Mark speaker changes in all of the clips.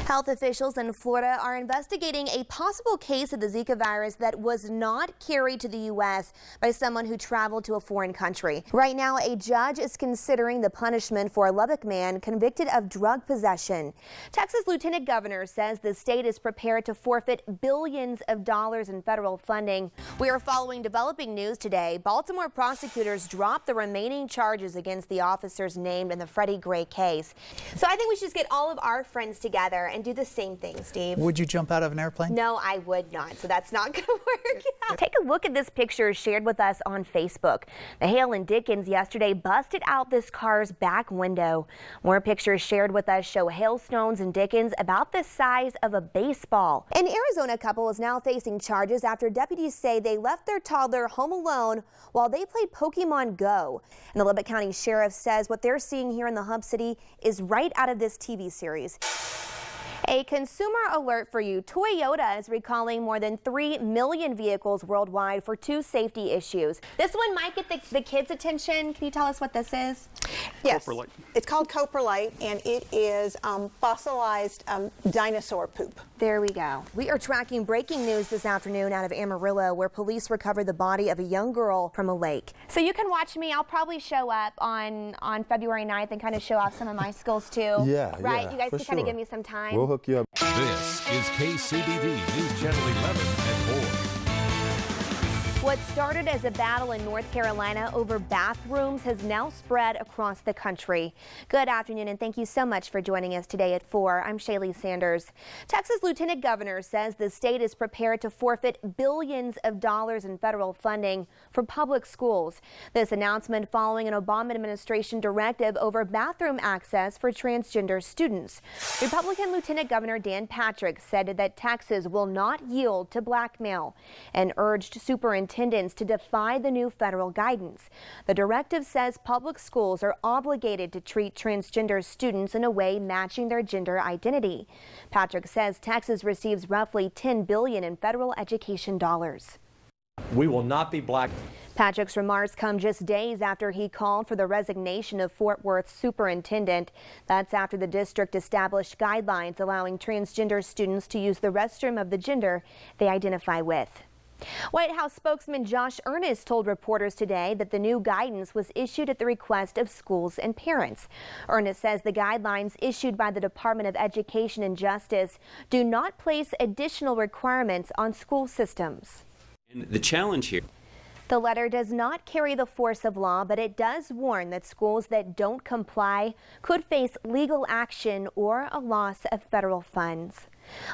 Speaker 1: Health officials in Florida are investigating a possible case of the Zika virus that was not carried to the U.S. by someone who traveled to a foreign country. Right now, a judge is considering the punishment for a Lubbock man convicted of drug possession. Texas Lieutenant Governor says the state is prepared to forfeit billions of dollars in federal funding. We are following developing news today. Baltimore prosecutors dropped the remaining charges against the officers named in the Freddie Gray case. So I think we should just get all of our friends together and do the same thing, Steve.
Speaker 2: Would you jump out of an airplane?
Speaker 1: No, I would not. So that's not going to work out. Take a look at this picture shared with us on Facebook. The hail in Dickens yesterday busted out this car's back window. More pictures shared with us show hailstones in Dickens about the size of a baseball. An Arizona couple is now facing charges after deputies say they left their toddler home alone while they played Pokemon Go. And the Lubbock County Sheriff says what they're seeing here in the Hub City is right out of this TV series. A consumer alert for you. Toyota is recalling more than 3 million vehicles worldwide for 2 safety issues. This one might get the kids' attention. Can you tell us what this is?
Speaker 3: Yes,
Speaker 4: Coprolite.
Speaker 3: it's called coprolite, and it is fossilized dinosaur poop.
Speaker 1: There we go. We are tracking breaking news this afternoon out of Amarillo, where police recovered the body of a young girl from a lake. So you can watch me. I'll probably show up on February 9th and kind of show off some of my skills too.
Speaker 5: Yeah,
Speaker 1: right?
Speaker 5: yeah,
Speaker 1: You guys
Speaker 5: for
Speaker 1: can kind of
Speaker 5: sure.
Speaker 1: give me some time.
Speaker 5: We'll hook you up.
Speaker 6: This is KCBD News Channel 11 at 4.
Speaker 1: What started as a battle in North Carolina over bathrooms has now spread across the country. Good afternoon, and thank you so much for joining us today at 4. I'm Shaley Sanders. Texas Lieutenant Governor says the state is prepared to forfeit billions of dollars in federal funding for public schools. This announcement following an Obama administration directive over bathroom access for transgender students. Republican Lieutenant Governor Dan Patrick said that Texas will not yield to blackmail and urged superintendents to defy the new federal guidance. The directive says public schools are obligated to treat transgender students in a way matching their gender identity. Patrick says Texas receives roughly $10 billion in federal education dollars.
Speaker 7: We will not be black.
Speaker 1: Patrick's remarks come just days after he called for the resignation of Fort Worth's superintendent. That's after the district established guidelines allowing transgender students to use the restroom of the gender they identify with. White House spokesman Josh Earnest told reporters today that the new guidance was issued at the request of schools and parents. Earnest says the guidelines issued by the Department of Education and Justice do not place additional requirements on school systems.
Speaker 8: And the challenge here.
Speaker 1: The letter does not carry the force of law, but it does warn that schools that don't comply could face legal action or a loss of federal funds.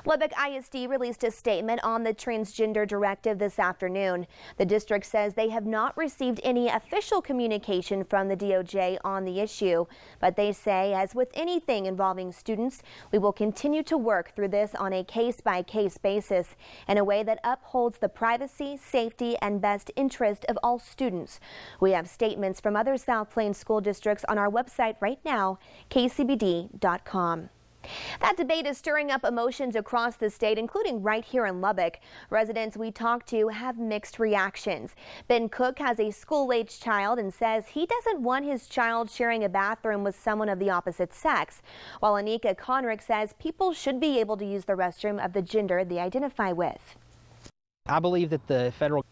Speaker 1: Lubbock ISD released a statement on the transgender directive this afternoon. The district says they have not received any official communication from the DOJ on the issue, but they say, as with anything involving students, we will continue to work through this on a case-by-case basis in a way that upholds the privacy, safety, and best interest of all students. We have statements from other South Plains school districts on our website right now, kcbd.com. That debate is stirring up emotions across the state, including right here in Lubbock. Residents we talked to have mixed reactions. Ben Cook has a school-aged child and says he doesn't want his child sharing a bathroom with someone of the opposite sex, while Anika Conrick says people should be able to use the restroom of the gender they identify with.
Speaker 9: I believe that the federal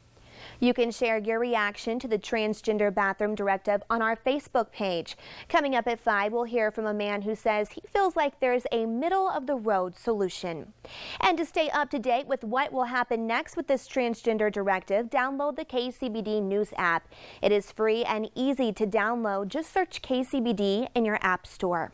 Speaker 1: You can share your reaction to the transgender bathroom directive on our Facebook page. Coming up at 5, we'll hear from a man who says he feels like there's a middle-of-the-road solution. And to stay up to date with what will happen next with this transgender directive, download the KCBD News app. It is free and easy to download. Just search KCBD in your app store.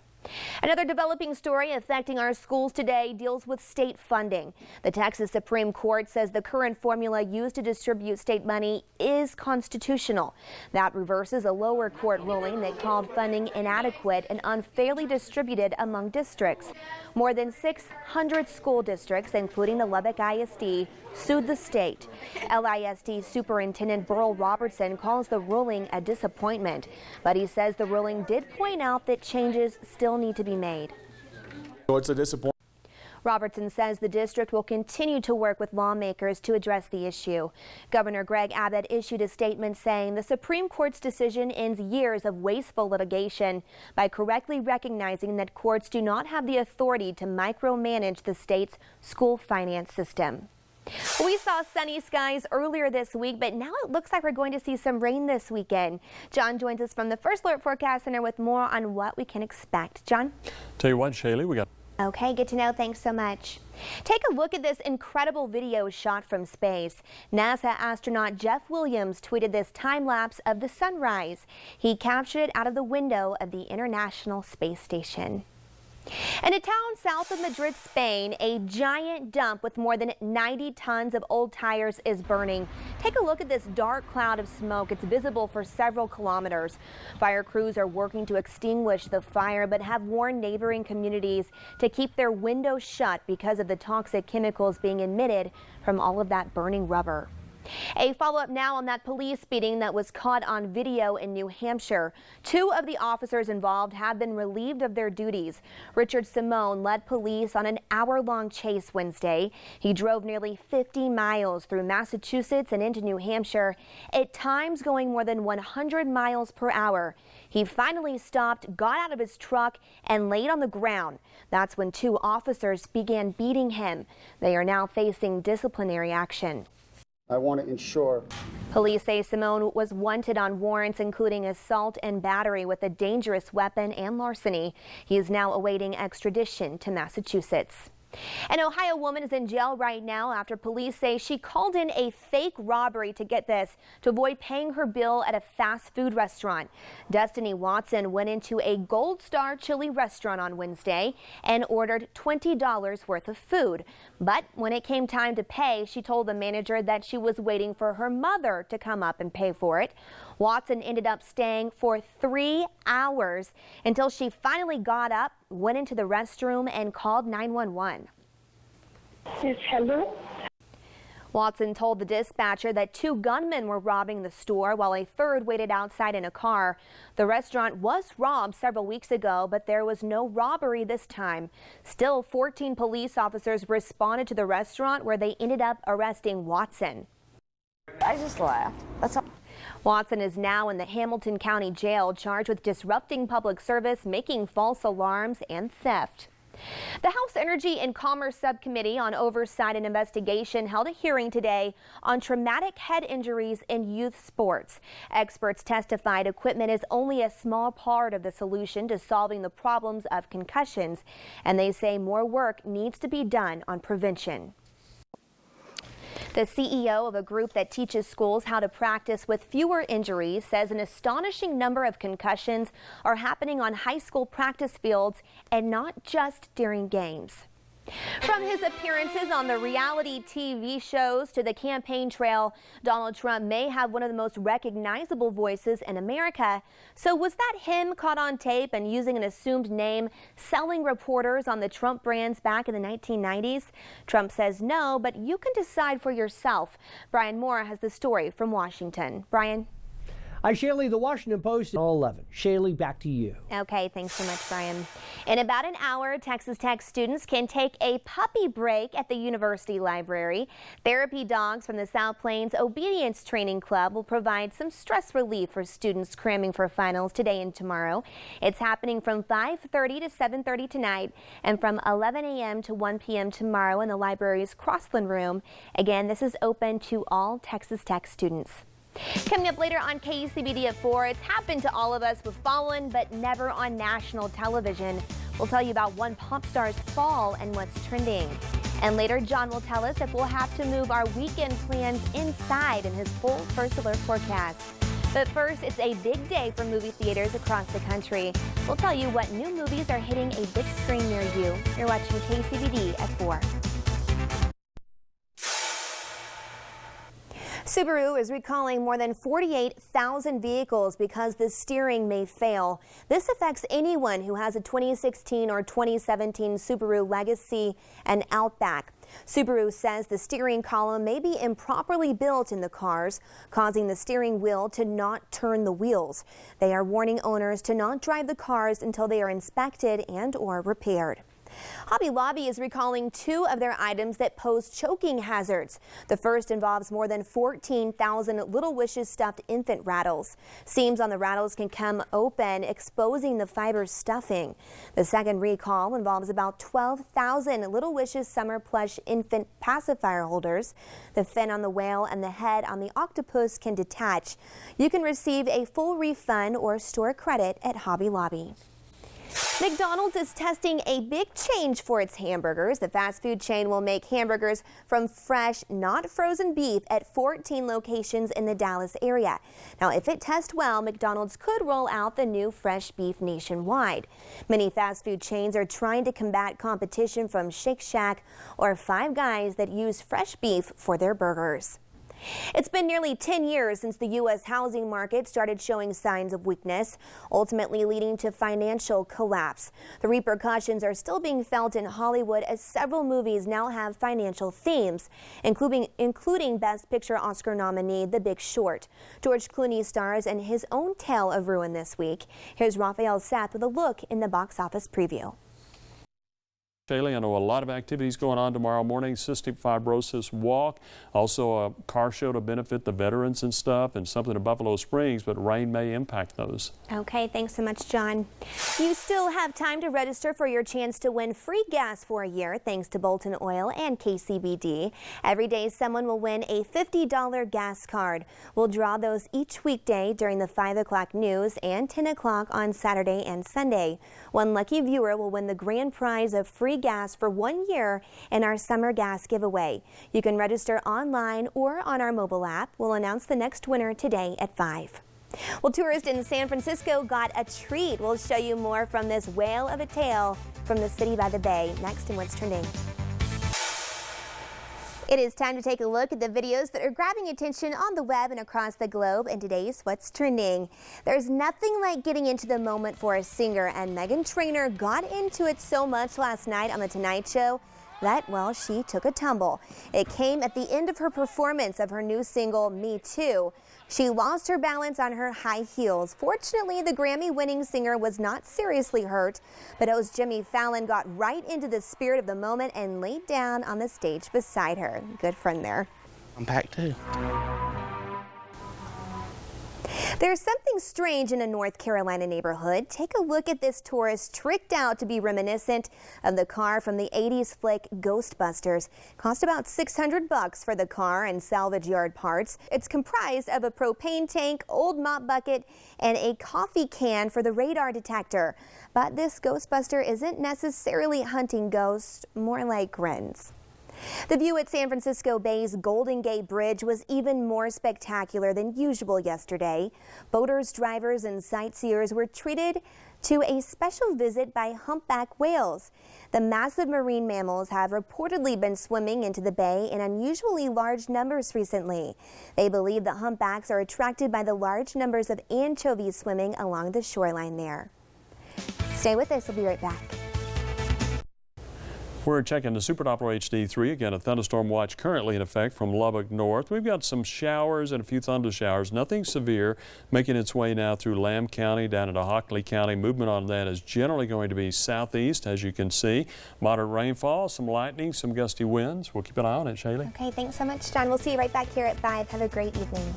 Speaker 1: Another developing story affecting our schools today deals with state funding. The Texas Supreme Court says the current formula used to distribute state money is constitutional. That reverses a lower court ruling that called funding inadequate and unfairly distributed among districts. More than 600 school districts, including the Lubbock ISD, sued the state. LISD Superintendent Burl Robertson calls the ruling a disappointment, but he says the ruling did point out that changes still need to be made.
Speaker 4: So it's a disappointment.
Speaker 1: Robertson says the district will continue to work with lawmakers to address the issue. Governor Greg Abbott issued a statement saying the Supreme Court's decision ends years of wasteful litigation by correctly recognizing that courts do not have the authority to micromanage the state's school finance system. We saw sunny skies earlier this week, but now it looks like we're going to see some rain this weekend. John joins us from the First Alert Forecast Center with more on what we can expect. John?
Speaker 2: Tell you what, Shaley, we got...
Speaker 1: Okay, good to know. Thanks so much. Take a look at this incredible video shot from space. NASA astronaut Jeff Williams tweeted this time lapse of the sunrise. He captured it out of the window of the International Space Station. In a town south of Madrid, Spain, a giant dump with more than 90 tons of old tires is burning. Take a look at this dark cloud of smoke. It's visible for several kilometers. Fire crews are working to extinguish the fire, but have warned neighboring communities to keep their windows shut because of the toxic chemicals being emitted from all of that burning rubber. A follow-up now on that police beating that was caught on video in New Hampshire. 2 of the officers involved have been relieved of their duties. Richard Simone led police on an hour-long chase Wednesday. He drove nearly 50 miles through Massachusetts and into New Hampshire, at times going more than 100 miles per hour. He finally stopped, got out of his truck, and laid on the ground. That's when 2 officers began beating him. They are now facing disciplinary action.
Speaker 4: I want to ensure.
Speaker 1: Police say Simone was wanted on warrants including assault and battery with a dangerous weapon and larceny. He is now awaiting extradition to Massachusetts. An Ohio woman is in jail right now after police say she called in a fake robbery to get this to avoid paying her bill at a fast food restaurant. Destiny Watson went into a Gold Star Chili restaurant on Wednesday and ordered $20 worth of food. But when it came time to pay, she told the manager that she was waiting for her mother to come up and pay for it. Watson ended up staying for 3 hours until she finally got up, went into the restroom, and called 911.
Speaker 5: Yes, hello?
Speaker 1: Watson told the dispatcher that 2 gunmen were robbing the store while a third waited outside in a car. The restaurant was robbed several weeks ago, but there was no robbery this time. Still, 14 police officers responded to the restaurant where they ended up arresting Watson.
Speaker 5: I just laughed. That's all.
Speaker 1: Watson is now in the Hamilton County Jail, charged with disrupting public service, making false alarms, and theft. The House Energy and Commerce Subcommittee on Oversight and Investigation held a hearing today on traumatic head injuries in youth sports. Experts testified equipment is only a small part of the solution to solving the problems of concussions, and they say more work needs to be done on prevention. The CEO of a group that teaches schools how to practice with fewer injuries says an astonishing number of concussions are happening on high school practice fields and not just during games. From his appearances on the reality TV shows to the campaign trail, Donald Trump may have one of the most recognizable voices in America. So was that him caught on tape and using an assumed name, selling reporters on the Trump brands back in the 1990s? Trump says no, but you can decide for yourself. Brian Moore has the story from Washington. Brian?
Speaker 8: Hi, Shaley. The Washington Post, all 11. Shaley, back to you.
Speaker 1: Okay, thanks so much, Brian. In about an hour, Texas Tech students can take a puppy break at the university library. Therapy dogs from the South Plains Obedience Training Club will provide some stress relief for students cramming for finals today and tomorrow. It's happening from 5:30 to 7:30 tonight and from 11 a.m. to 1 p.m. tomorrow in the library's Crossland room. Again, this is open to all Texas Tech students. Coming up later on KCBD at 4, it's happened to all of us. We've fallen, but never on national television. We'll tell you about one pop star's fall and what's trending. And later, John will tell us if we'll have to move our weekend plans inside in his full First Alert forecast. But first, it's a big day for movie theaters across the country. We'll tell you what new movies are hitting a big screen near you. You're watching KCBD at 4. Subaru is recalling more than 48,000 vehicles because the steering may fail. This affects anyone who has a 2016 or 2017 Subaru Legacy and Outback. Subaru says the steering column may be improperly built in the cars, causing the steering wheel to not turn the wheels. They are warning owners to not drive the cars until they are inspected and/or repaired. Hobby Lobby is recalling 2 of their items that pose choking hazards. The first involves more than 14,000 Little Wishes stuffed infant rattles. Seams on the rattles can come open, exposing the fiber stuffing. The second recall involves about 12,000 Little Wishes summer plush infant pacifier holders. The fin on the whale and the head on the octopus can detach. You can receive a full refund or store credit at Hobby Lobby. McDonald's is testing a big change for its hamburgers. The fast food chain will make hamburgers from fresh, not frozen beef at 14 locations in the Dallas area. Now, if it tests well, McDonald's could roll out the new fresh beef nationwide. Many fast food chains are trying to combat competition from Shake Shack or Five Guys that use fresh beef for their burgers. It's been nearly 10 years since the U.S. housing market started showing signs of weakness, ultimately leading to financial collapse. The repercussions are still being felt in Hollywood as several movies now have financial themes, including Best Picture Oscar nominee The Big Short. George Clooney stars in his own tale of ruin this week. Here's Raphael Seth with a look in the box office preview.
Speaker 2: Shaley, I know a lot of activities going on tomorrow morning. Cystic fibrosis walk, also a car show to benefit the veterans and stuff, and something in Buffalo Springs, but rain may impact those.
Speaker 1: Okay, thanks so much, John. You still have time to register for your chance to win free gas for a year thanks to Bolton Oil and KCBD. Every day someone will win a $50 gas card. We'll draw those each weekday during the 5 o'clock news and 10 o'clock on Saturday and Sunday. One lucky viewer will win the grand prize of free gas for 1 year in our summer gas giveaway. You can register online or on our mobile app. We'll announce the next winner today at 5. Well, tourists in San Francisco got a treat. We'll show you more from this whale of a tale from the city by the bay next in What's Trending. It is time to take a look at the videos that are grabbing attention on the web and across the globe in today's What's Trending. There's nothing like getting into the moment for a singer, and Meghan Trainor got into it so much last night on The Tonight Show that, well, she took a tumble. It came at the end of her performance of her new single, Me Too. She lost her balance on her high heels. Fortunately, the Grammy-winning singer was not seriously hurt, but host Jimmy Fallon got right into the spirit of the moment and laid down on the stage beside her. Good friend there.
Speaker 9: I'm packed too.
Speaker 1: There's something strange in a North Carolina neighborhood. Take a look at this tourist tricked out to be reminiscent of the car from the 80s flick Ghostbusters. Cost about $600 for the car and salvage yard parts. It's comprised of a propane tank, old mop bucket, and a coffee can for the radar detector. But this Ghostbuster isn't necessarily hunting ghosts, more like Grins. The view at San Francisco Bay's Golden Gate Bridge was even more spectacular than usual yesterday. Boaters, drivers, and sightseers were treated to a special visit by humpback whales. The massive marine mammals have reportedly been swimming into the bay in unusually large numbers recently. They believe the humpbacks are attracted by the large numbers of anchovies swimming along the shoreline there. Stay with us, we'll be right back.
Speaker 2: We're checking the Super Doppler HD3. Again, a thunderstorm watch currently in effect from Lubbock north. We've got some showers and a few thunder showers. Nothing severe making its way now through Lamb County down into Hockley County. Movement on that is generally going to be southeast, as you can see. Moderate rainfall, some lightning, some gusty winds. We'll keep an eye on it, Shaley.
Speaker 1: Okay, thanks so much, John. We'll see you right back here at 5. Have a great evening.